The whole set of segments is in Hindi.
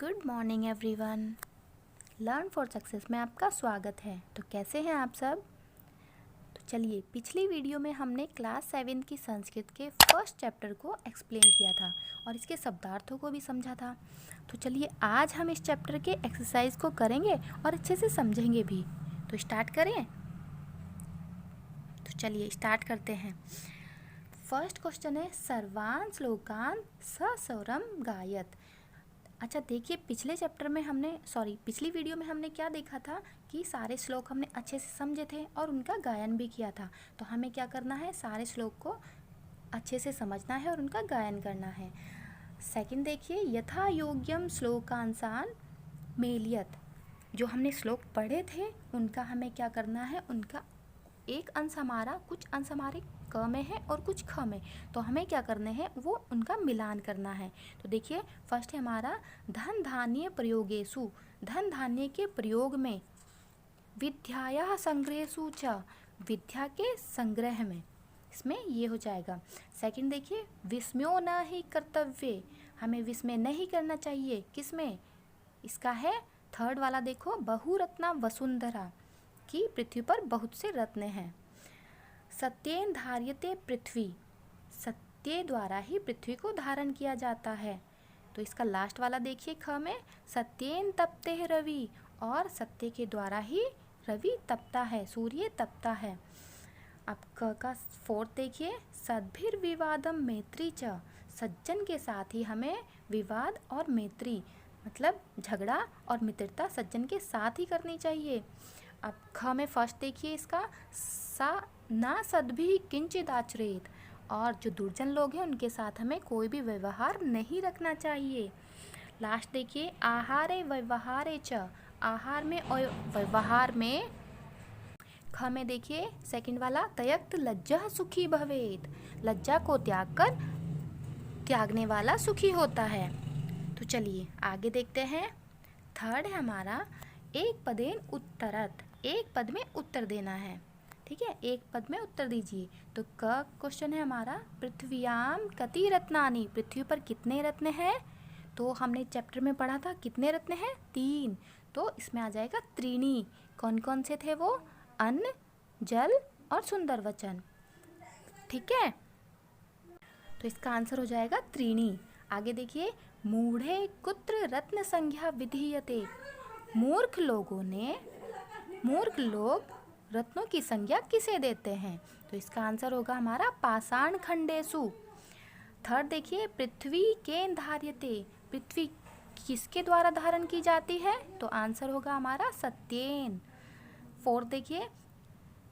Good morning everyone. Learn for success में आपका स्वागत है। तो कैसे हैं आप सब? तो चलिए, पिछली वीडियो में हमने क्लास 7 की संस्कृत के फर्स्ट चैप्टर को एक्सप्लेन किया था और इसके शब्दार्थों को भी समझा था। तो चलिए, आज हम इस चैप्टर के एक्सरसाइज को करेंगे और अच्छे से समझेंगे भी। तो स्टार्ट करें। तो चलिए स्टार्ट करते हैं। फर्स्ट क्वेश्चन है, सर्वान श्लोकान सस्वरम गायत। अच्छा देखिए, पिछली वीडियो में हमने क्या देखा था कि सारे श्लोक हमने अच्छे से समझे थे और उनका गायन भी किया था। तो हमें क्या करना है, सारे श्लोक को अच्छे से समझना है और उनका गायन करना है। सेकंड देखिए, यथा योग्यम श्लोकांसान मेलियत। जो हमने श्लोक पढ़े थे उनका हमें क्या करना है, उनका एक अंश हमारा, कुछ अंश हमारे क में है और कुछ ख में, तो हमें क्या करने हैं, वो उनका मिलान करना है। तो देखिए, फर्स्ट है हमारा धन धान्य प्रयोगेषु, धन धान्य के प्रयोग में, विद्याया संग्रहेषु च, विद्या के संग्रह में, इसमें ये हो जाएगा। सेकंड देखिए, विस्मयो न ही कर्तव्य, हमें विस्मय नहीं करना चाहिए। किसमें? इसका है थर्ड वाला, देखो, बहुरत्ना वसुंधरा, कि पृथ्वी पर बहुत से रत्न हैं। सत्येन धार्यते पृथ्वी, सत्य द्वारा ही पृथ्वी को धारण किया जाता है। तो इसका लास्ट वाला देखिए, ख में, सत्येन तपते रवि, और सत्य के द्वारा ही रवि तपता है, सूर्य तपता है। अब क का फोर्थ देखिए, सद्भिर विवादम मैत्री च, सज्जन के साथ ही हमें विवाद और मैत्री, मतलब झगड़ा और मित्रता सज्जन के साथ ही करनी चाहिए। अब ख में फर्स्ट देखिए, इसका सा ना सद्भि किंचित आचरेत, और जो दुर्जन लोग हैं उनके साथ हमें कोई भी व्यवहार नहीं रखना चाहिए। लास्ट देखिए, आहारे व्यवहारे च, आहार में और व्यवहार में, ख में देखिए सेकंड वाला, तयक्त लज्जा सुखी भवेत, लज्जा को त्याग कर त्यागने वाला सुखी होता है। तो चलिए आगे देखते हैं। थर्ड है हमारा, एक पदेन उत्तरत, एक पद में उत्तर देना है। ठीक है, एक पद में उत्तर दीजिए। तो क क्वेश्चन है हमारा, पृथ्व्याम कति रत्नानि, पृथ्वी पर कितने रत्न हैं? तो हमने चैप्टर में पढ़ा था कितने रत्न हैं, 3। तो इसमें आ जाएगा त्रीणी। कौन कौन से थे वो? अन्न, जल और सुंदर वचन। ठीक है, तो इसका आंसर हो जाएगा त्रीणी। आगे देखिए, मूढ़े कुत्र रत्न संज्ञा विधीयते, मूर्ख लोग रत्नों की संज्ञा किसे देते हैं? तो इसका आंसर होगा हमारा पाषाण खंडेषु। थर्ड देखिए, पृथ्वी केन धार्यते, पृथ्वी किसके द्वारा धारण की जाती है? तो आंसर होगा हमारा सत्येन। फोर्थ देखिए,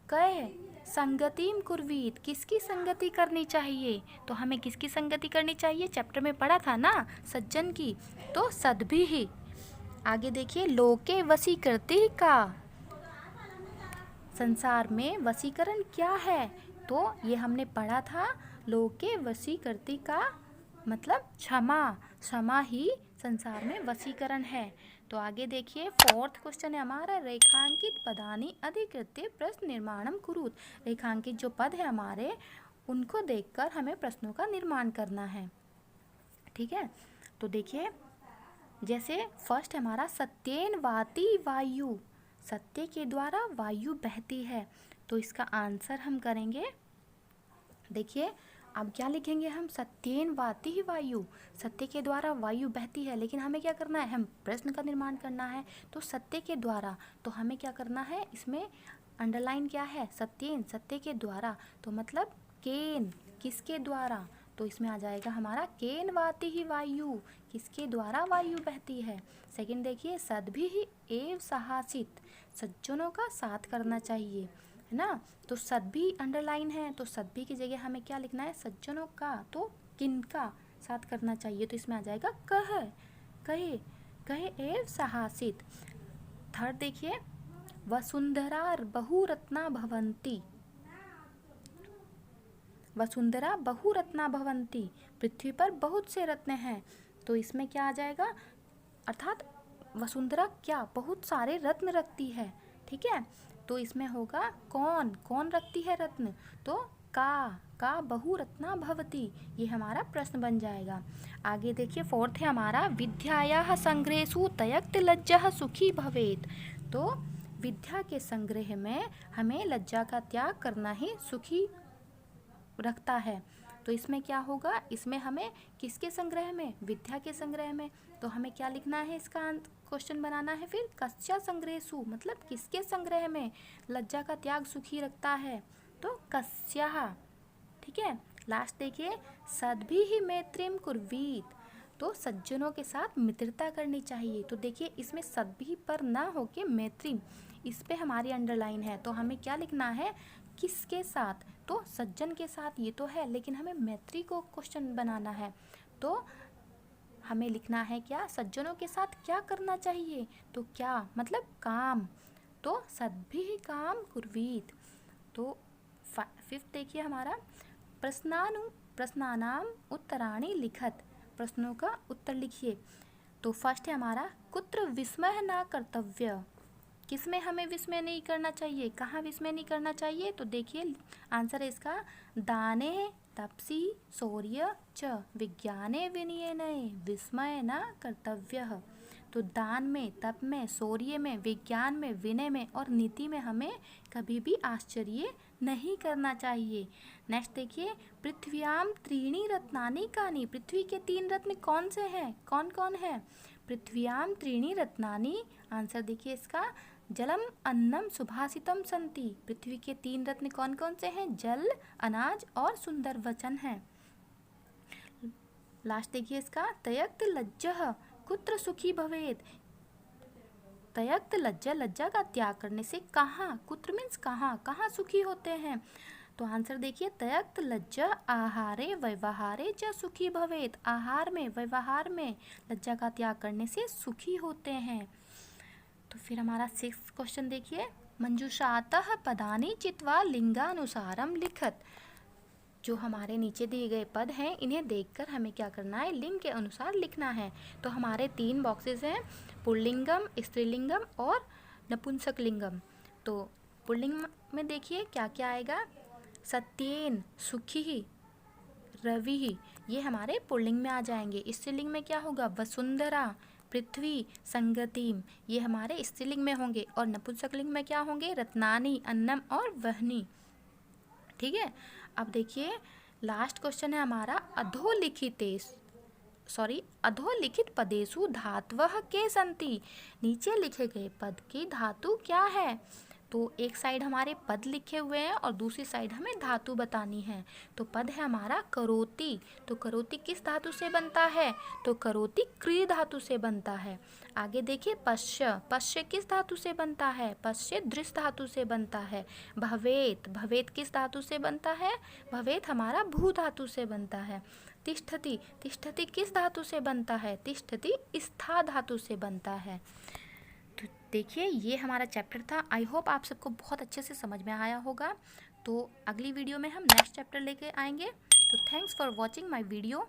कह संगतिम कुर्वीत, किसकी संगति करनी चाहिए? तो हमें किसकी संगति करनी चाहिए? चैप्टर में पढ़ा था ना, सज्जन की, तो सद्भि ही। आगे देखिए, लोके वशीकृति का, संसार में वशीकरण क्या है? तो ये हमने पढ़ा था, लोके वशीकृति का मतलब क्षमा, क्षमा ही संसार में वशीकरण है। तो आगे देखिए, फोर्थ क्वेश्चन है हमारा, रेखांकित पदानि अधिकृत्य प्रश्न निर्माणम कुरुत, रेखांकित जो पद है हमारे, उनको देखकर हमें प्रश्नों का निर्माण करना है। ठीक है, तो देखिए, जैसे फर्स्ट हमारा, सत्येन वाति वायु, सत्य के द्वारा वायु बहती है। तो इसका आंसर हम करेंगे, देखिए अब क्या लिखेंगे हम, सत्येन वाति वायु, सत्य के द्वारा वायु बहती है। लेकिन हमें क्या करना है, हम प्रश्न का निर्माण करना है। तो सत्य के द्वारा, तो हमें क्या करना है, इसमें अंडरलाइन क्या है, सत्येन, सत्य के द्वारा, तो मतलब केन, किसके द्वारा? तो इसमें आ जाएगा हमारा केन वाति ही वायु, किसके द्वारा वायु बहती है। सेकंड देखिए, सद्भि ही एव सहासित, सज्जनों का साथ करना चाहिए, है ना। तो सद्भि अंडरलाइन है, तो सद्भि की जगह हमें क्या लिखना है, सज्जनों का, तो किनका साथ करना चाहिए? तो इसमें आ जाएगा कहे एव सहासित। थर्ड देखिए, वसुंधरा बहुरत्ना भवंती, वसुंधरा बहुरत्ना भवंती, पृथ्वी पर बहुत से रत्न हैं। तो इसमें क्या आ जाएगा, अर्थात वसुंधरा क्या, बहुत सारे रत्न रखती है। ठीक है, तो इसमें होगा कौन रखती है रत्न? तो का बहुरत्ना भवति, ये हमारा प्रश्न बन जाएगा। आगे देखिए फोर्थ है हमारा विद्यायाः संग्रहेषु त्यक्त लज्जः सुखी भवेत्। तो विद्या के संग्रह में हमें लज्जा का त्याग करना ही सुखी रखता है। तो इसमें क्या होगा, इसमें हमें किसके संग्रह में, विद्या के संग्रह में। तो हमें क्या लिखना है, इसका क्वेश्चन बनाना है फिर कस्या संग्रहेषु, मतलब किसके संग्रह में लज्जा का त्याग सुखी रखता है, तो कस्याः। ठीक है। लास्ट देखिए सद्भिः मैत्रीं कुर्वीत, तो सज्जनों के साथ मित्रता करनी चाहिए। तो देखिए इसमें सद्भिः पर ना होके मैत्रीं, इस पे हमारी अंडरलाइन है। तो हमें क्या लिखना है, किसके साथ, तो सज्जन के साथ ये तो है, लेकिन हमें मैत्री को क्वेश्चन बनाना है। तो हमें लिखना है क्या, सज्जनों के साथ क्या करना चाहिए, तो क्या मतलब काम, तो सद्भिः काम कुर्वीत। तो फिफ्थ देखिए हमारा प्रश्नानाम उत्तराणि लिखत, प्रश्नों का उत्तर लिखिए। तो फर्स्ट है हमारा कुत्र विस्मय न कर्तव्य, किसमें हमें विस्मय नहीं करना चाहिए, कहाँ विस्मय नहीं करना चाहिए, तो देखिए आंसर है इसका दाने तपसी शौर्य च विज्ञाने विनयने विस्मय न कर्तव्य। तो दान में, तप में, शौर्य में, विज्ञान में, विनय में और नीति में हमें कभी भी आश्चर्य नहीं करना चाहिए। नेक्स्ट देखिए पृथ्व्याम त्रीणि रत्नानि कानि, पृथ्वी के 3 रत्न कौन से हैं, कौन कौन है, पृथ्व्याम त्रीणि रत्नानि, आंसर देखिए इसका जलम अन्नम सुभाषितम संति, पृथ्वी के 3 रत्न कौन कौन से हैं, जल, अनाज और सुंदर वचन है। लास्ट देखिए इसका त्यक्त लज्जः कुत्र सुखी भवेत्, त्यक्त लज्जा, लज्जा का त्याग करने से कहाँ, कुत्र मीन्स कहाँ, कहाँ सुखी होते हैं। तो आंसर देखिए त्यक्त लज्जा आहारे व्यवहारे च सुखी भवेत्, आहार में, व्यवहार में लज्जा का त्याग करने से सुखी होते हैं। तो फिर हमारा 6th क्वेश्चन देखिए मंजूषातः पदानि चित्वा लिंगानुसारम लिखत, जो हमारे नीचे दिए गए पद हैं इन्हें देखकर हमें क्या करना है, लिंग के अनुसार लिखना है। तो हमारे 3 बॉक्सेस हैं, पुल्लिंगम, स्त्रीलिंगम और नपुंसकलिंगम। तो पुल्लिंग में देखिए क्या क्या आएगा, सत्येन, सुखी, रवि, ये हमारे पुल्लिंग में आ जाएंगे। स्त्रीलिंग में क्या होगा, वसुंधरा, पृथ्वी, संगतिम, ये हमारे स्त्रीलिंग में होंगे। और नपुंसकलिंग में क्या होंगे, रत्नानि, अन्नम और वहनी। ठीक है। अब देखिए लास्ट क्वेश्चन है हमारा अधोलिखित पदेषु धातवः के सन्ति, नीचे लिखे गए पद की धातु क्या है। तो एक साइड हमारे पद लिखे हुए हैं और दूसरी साइड हमें धातु बतानी है। तो पद है हमारा करोति, तो करोति किस धातु से बनता है, तो करोति क्री धातु से बनता है। आगे देखिए पश्य, पश्य किस धातु से बनता है, पश्य दृश्य धातु से बनता है। भवेत, भवेत किस धातु से बनता है, भवेत हमारा भू धातु से बनता है। तिष्ठति, तिष्ठति किस धातु से बनता है, तिष्ठति स्था धातु से बनता है। तो देखिए ये हमारा चैप्टर था। आई होप आप सबको बहुत अच्छे से समझ में आया होगा। तो अगली वीडियो में हम नेक्स्ट चैप्टर लेके आएंगे। तो thanks for watching my video.